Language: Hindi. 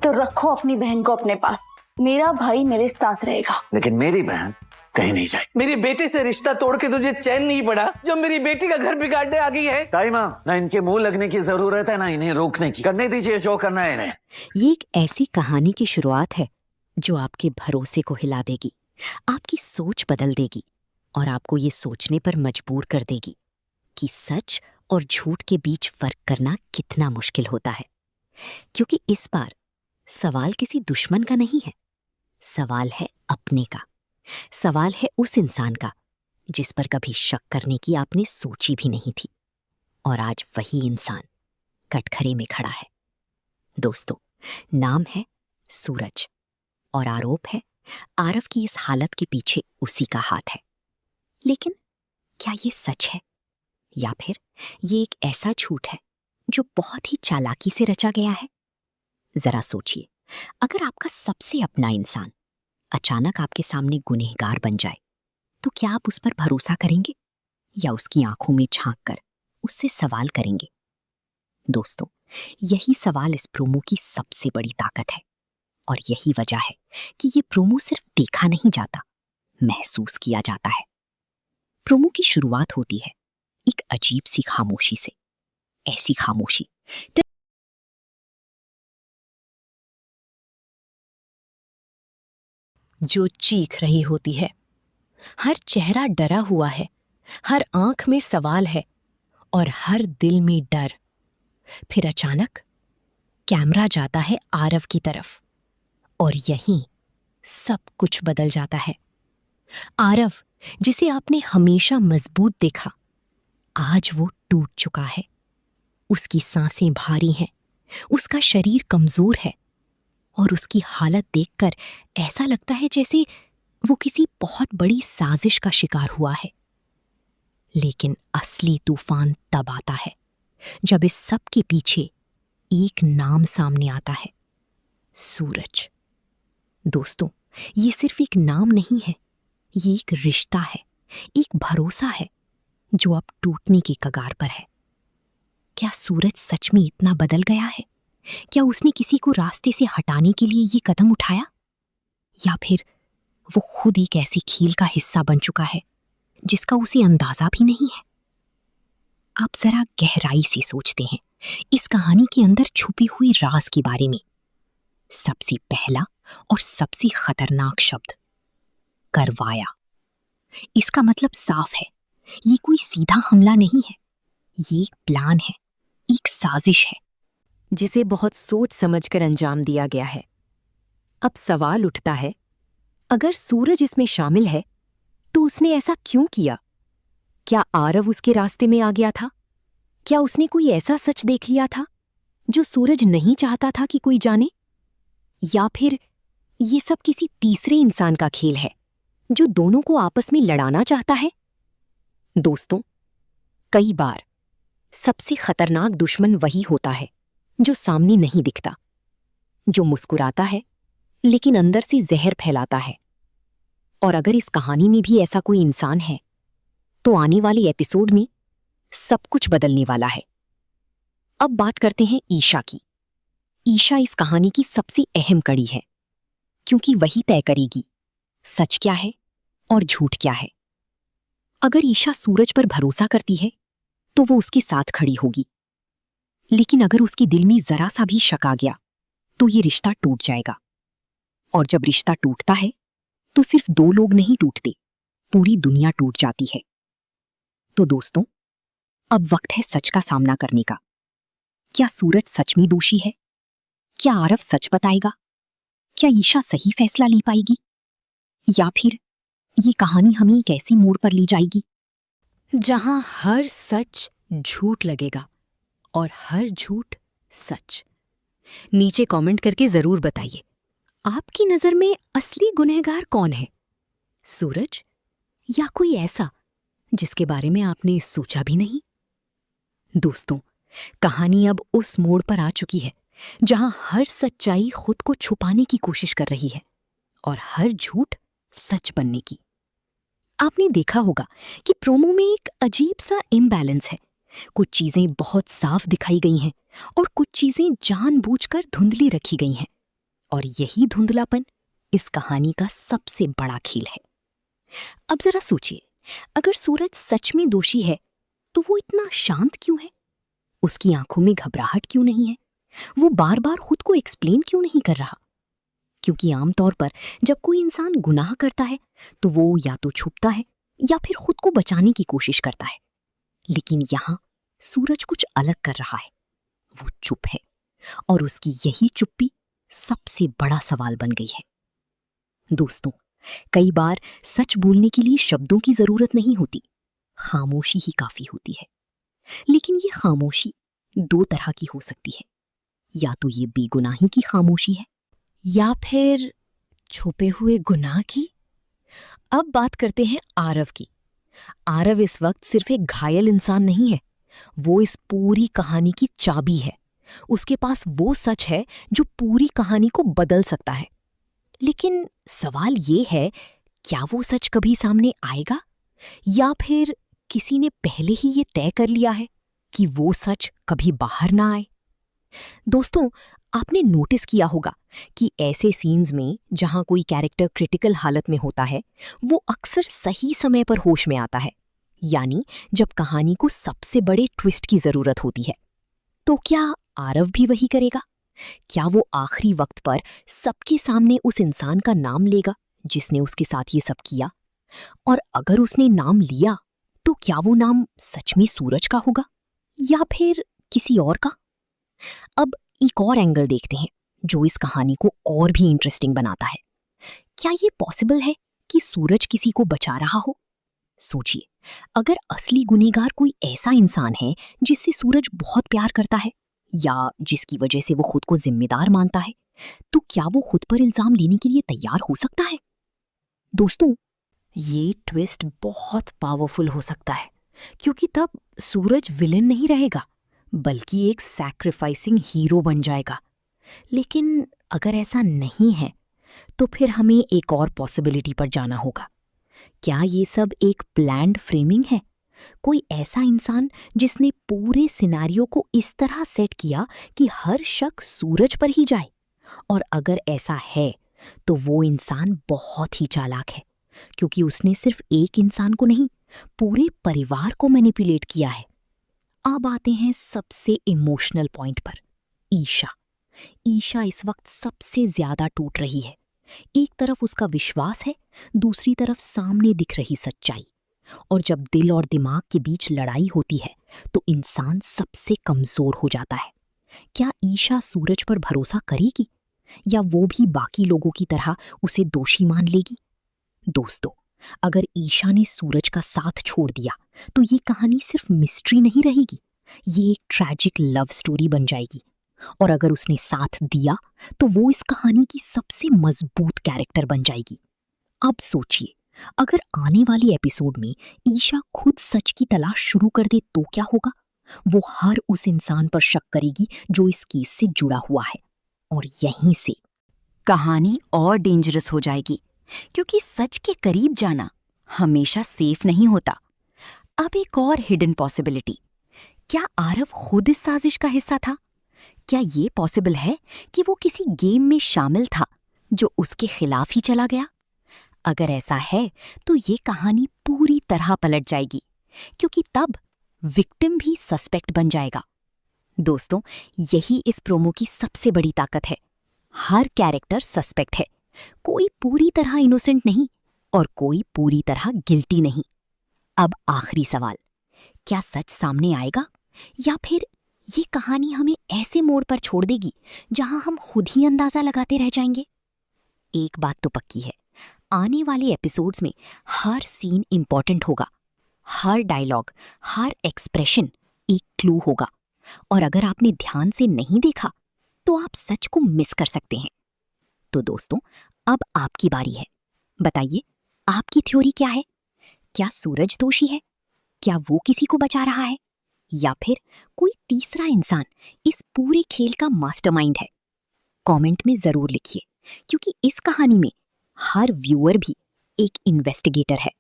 तो रखो अपनी बहन को अपने पास। मेरा भाई मेरे साथ रहेगा, लेकिन मेरी बहन कहीं नहीं जाए। मेरी बेटी से रिश्ता तोड़ के तुझे चैन नहीं पड़ा जो मेरी बेटी का घर बिगाड़ने आ गई है। ताई माँ, ना इनके मुंह लगने की जरूरत है ना इन्हें रोकने की। करने दीजिए जो करना है इन्हें। ये एक ऐसी कहानी की शुरुआत है जो आपके भरोसे को हिला देगी, आपकी सोच बदल देगी और आपको ये सोचने पर मजबूर कर देगी कि सच और झूठ के बीच फर्क करना कितना मुश्किल होता है। क्योंकि इस बार सवाल किसी दुश्मन का नहीं है, सवाल है अपने का। सवाल है उस इंसान का जिस पर कभी शक करने की आपने सोची भी नहीं थी, और आज वही इंसान कटघरे में खड़ा है। दोस्तों, नाम है सूरज और आरोप है आरव की इस हालत के पीछे उसी का हाथ है। लेकिन क्या ये सच है या फिर ये एक ऐसा झूठ है जो बहुत ही चालाकी से रचा गया है? जरा सोचिए, अगर आपका सबसे अपना इंसान अचानक आपके सामने गुनहगार बन जाए तो क्या आप उस पर भरोसा करेंगे या उसकी आंखों में झांक कर उससे सवाल करेंगे? दोस्तों, यही सवाल इस प्रोमो की सबसे बड़ी ताकत है और यही वजह है कि ये प्रोमो सिर्फ देखा नहीं जाता, महसूस किया जाता है। प्रोमो की शुरुआत होती है एक अजीब सी खामोशी से। ऐसी खामोशी जो चीख रही होती है। हर चेहरा डरा हुआ है, हर आंख में सवाल है और हर दिल में डर। फिर अचानक कैमरा जाता है आरव की तरफ और यहीं सब कुछ बदल जाता है। आरव, जिसे आपने हमेशा मजबूत देखा, आज वो टूट चुका है। उसकी सांसें भारी हैं, उसका शरीर कमजोर है और उसकी हालत देखकर ऐसा लगता है जैसे वो किसी बहुत बड़ी साजिश का शिकार हुआ है। लेकिन असली तूफान तब आता है जब इस सब के पीछे एक नाम सामने आता है, सूरज। दोस्तों, ये सिर्फ एक नाम नहीं है, ये एक रिश्ता है, एक भरोसा है जो अब टूटने की कगार पर है। क्या सूरज सच में इतना बदल गया है? क्या उसने किसी को रास्ते से हटाने के लिए ये कदम उठाया, या फिर वो खुद एक ऐसी खेल का हिस्सा बन चुका है जिसका उसे अंदाजा भी नहीं है? आप जरा गहराई से सोचते हैं इस कहानी के अंदर छुपी हुई राज के बारे में। सबसे पहला और सबसे खतरनाक शब्द, करवाया। इसका मतलब साफ है, ये कोई सीधा हमला नहीं है, ये एक प्लान है, एक साजिश है जिसे बहुत सोच समझकर अंजाम दिया गया है। अब सवाल उठता है, अगर सूरज इसमें शामिल है तो उसने ऐसा क्यों किया? क्या आरव उसके रास्ते में आ गया था? क्या उसने कोई ऐसा सच देख लिया था जो सूरज नहीं चाहता था कि कोई जाने? या फिर ये सब किसी तीसरे इंसान का खेल है जो दोनों को आपस में लड़ाना चाहता है? दोस्तों, कई बार सबसे खतरनाक दुश्मन वही होता है जो सामने नहीं दिखता, जो मुस्कुराता है लेकिन अंदर से जहर फैलाता है। और अगर इस कहानी में भी ऐसा कोई इंसान है तो आने वाले एपिसोड में सब कुछ बदलने वाला है। अब बात करते हैं ईशा की। ईशा इस कहानी की सबसे अहम कड़ी है, क्योंकि वही तय करेगी सच क्या है और झूठ क्या है। अगर ईशा सूरज पर भरोसा करती है तो वो उसके साथ खड़ी होगी, लेकिन अगर उसके दिल में जरा सा भी शक आ गया तो ये रिश्ता टूट जाएगा। और जब रिश्ता टूटता है तो सिर्फ दो लोग नहीं टूटते, पूरी दुनिया टूट जाती है। तो दोस्तों, अब वक्त है सच का सामना करने का। क्या सूरज सच में दोषी है? क्या आरव सच बताएगा? क्या ईशा सही फैसला ले पाएगी? या फिर ये कहानी हमें एक ऐसी मोड़ पर ले जाएगी जहां हर सच झूठ लगेगा और हर झूठ सच? नीचे कमेंट करके जरूर बताइए, आपकी नजर में असली गुनहगार कौन है, सूरज या कोई ऐसा जिसके बारे में आपने सोचा भी नहीं? दोस्तों, कहानी अब उस मोड़ पर आ चुकी है जहां हर सच्चाई खुद को छुपाने की कोशिश कर रही है और हर झूठ सच बनने की। आपने देखा होगा कि प्रोमो में एक अजीब सा इम्बैलेंस है। कुछ चीजें बहुत साफ दिखाई गई हैं और कुछ चीजें जानबूझकर धुंधली रखी गई हैं। और यही धुंधलापन इस कहानी का सबसे बड़ा खेल है। अब जरा सोचिए, अगर सूरज सच में दोषी है तो वो इतना शांत क्यों है? उसकी आंखों में घबराहट क्यों नहीं है? वो बार बार खुद को एक्सप्लेन क्यों नहीं कर रहा? क्योंकि आमतौर पर जब कोई इंसान गुनाह करता है तो वो या तो छुपता है या फिर खुद को बचाने की कोशिश करता है। लेकिन यहां सूरज कुछ अलग कर रहा है। वो चुप है और उसकी यही चुप्पी सबसे बड़ा सवाल बन गई है। दोस्तों, कई बार सच बोलने के लिए शब्दों की जरूरत नहीं होती, खामोशी ही काफी होती है। लेकिन ये खामोशी दो तरह की हो सकती है। या तो ये बेगुनाही की खामोशी है या फिर छुपे हुए गुनाह की। अब बात करते हैं आरव की। आरव इस वक्त सिर्फ एक घायल इंसान नहीं है, वो इस पूरी कहानी की चाबी है। उसके पास वो सच है जो पूरी कहानी को बदल सकता है। लेकिन सवाल ये है, क्या वो सच कभी सामने आएगा या फिर किसी ने पहले ही ये तय कर लिया है कि वो सच कभी बाहर ना आए? दोस्तों, आपने नोटिस किया होगा कि ऐसे सीन्स में जहां कोई कैरेक्टर क्रिटिकल हालत में होता है, वो अक्सर सही समय पर होश में आता है, यानी जब कहानी को सबसे बड़े ट्विस्ट की जरूरत होती है। तो क्या आरव भी वही करेगा? क्या वो आखिरी वक्त पर सबके सामने उस इंसान का नाम लेगा जिसने उसके साथ ये सब किया? और अगर उसने नाम लिया तो क्या वो नाम सच में सूरज का होगा या फिर किसी और का? अब एक और एंगल देखते हैं जो इस कहानी को और भी इंटरेस्टिंग बनाता है। क्या ये पॉसिबल है कि सूरज किसी को बचा रहा हो? सोचिए, अगर असली गुनहगार कोई ऐसा इंसान है जिससे सूरज बहुत प्यार करता है या जिसकी वजह से वो खुद को जिम्मेदार मानता है, तो क्या वो खुद पर इल्जाम लेने के लिए तैयार हो सकता है? दोस्तों, ये ट्विस्ट बहुत पावरफुल हो सकता है, क्योंकि तब सूरज विलेन नहीं रहेगा बल्कि एक सैक्रिफाइसिंग हीरो बन जाएगा। लेकिन अगर ऐसा नहीं है तो फिर हमें एक और पॉसिबिलिटी पर जाना होगा। क्या ये सब एक प्लान्ड फ्रेमिंग है? कोई ऐसा इंसान जिसने पूरे सिनेरियो को इस तरह सेट किया कि हर शक सूरज पर ही जाए? और अगर ऐसा है तो वो इंसान बहुत ही चालाक है, क्योंकि उसने सिर्फ एक इंसान को नहीं, पूरे परिवार को मैनिपुलेट किया है। अब आते हैं सबसे इमोशनल पॉइंट पर, ईशा। ईशा इस वक्त सबसे ज्यादा टूट रही है। एक तरफ उसका विश्वास है, दूसरी तरफ सामने दिख रही सच्चाई। और जब दिल और दिमाग के बीच लड़ाई होती है तो इंसान सबसे कमजोर हो जाता है। क्या ईशा सूरज पर भरोसा करेगी या वो भी बाकी लोगों की तरह उसे दोषी मान लेगी? दोस्तों, अगर ईशा ने सूरज का साथ छोड़ दिया तो ये कहानी सिर्फ मिस्ट्री नहीं रहेगी, ये एक ट्रैजिक लव स्टोरी बन जाएगी। और अगर उसने साथ दिया तो वो इस कहानी की सबसे मजबूत कैरेक्टर बन जाएगी। अब सोचिए, अगर आने वाले एपिसोड में ईशा खुद सच की तलाश शुरू कर दे तो क्या होगा? वो हर उस इंसान पर शक करेगी जो इस केस से जुड़ा हुआ है, और यहीं से कहानी और डेंजरस हो जाएगी, क्योंकि सच के करीब जाना हमेशा सेफ नहीं होता। अब एक और हिडन पॉसिबिलिटी, क्या आरव खुद इस साजिश का हिस्सा था? क्या ये पॉसिबल है कि वो किसी गेम में शामिल था जो उसके खिलाफ ही चला गया? अगर ऐसा है तो ये कहानी पूरी तरह पलट जाएगी, क्योंकि तब विक्टिम भी सस्पेक्ट बन जाएगा। दोस्तों, यही इस प्रोमो की सबसे बड़ी ताकत है। हर कैरेक्टर सस्पेक्ट है, कोई पूरी तरह इनोसेंट नहीं और कोई पूरी तरह गिल्टी नहीं। अब आखिरी सवाल, क्या सच सामने आएगा या फिर ये कहानी हमें ऐसे मोड़ पर छोड़ देगी जहां हम खुद ही अंदाजा लगाते रह जाएंगे? एक बात तो पक्की है, आने वाले एपिसोड्स में हर सीन इंपॉर्टेंट होगा, हर डायलॉग, हर एक्सप्रेशन एक क्लू होगा। और अगर आपने ध्यान से नहीं देखा तो आप सच को मिस कर सकते हैं। तो दोस्तों, अब आपकी बारी है। बताइए, आपकी थ्योरी क्या है? क्या सूरज दोषी है? क्या वो किसी को बचा रहा है या फिर कोई तीसरा इंसान इस पूरे खेल का मास्टरमाइंड है? कमेंट में जरूर लिखिए, क्योंकि इस कहानी में हर व्यूअर भी एक इन्वेस्टिगेटर है।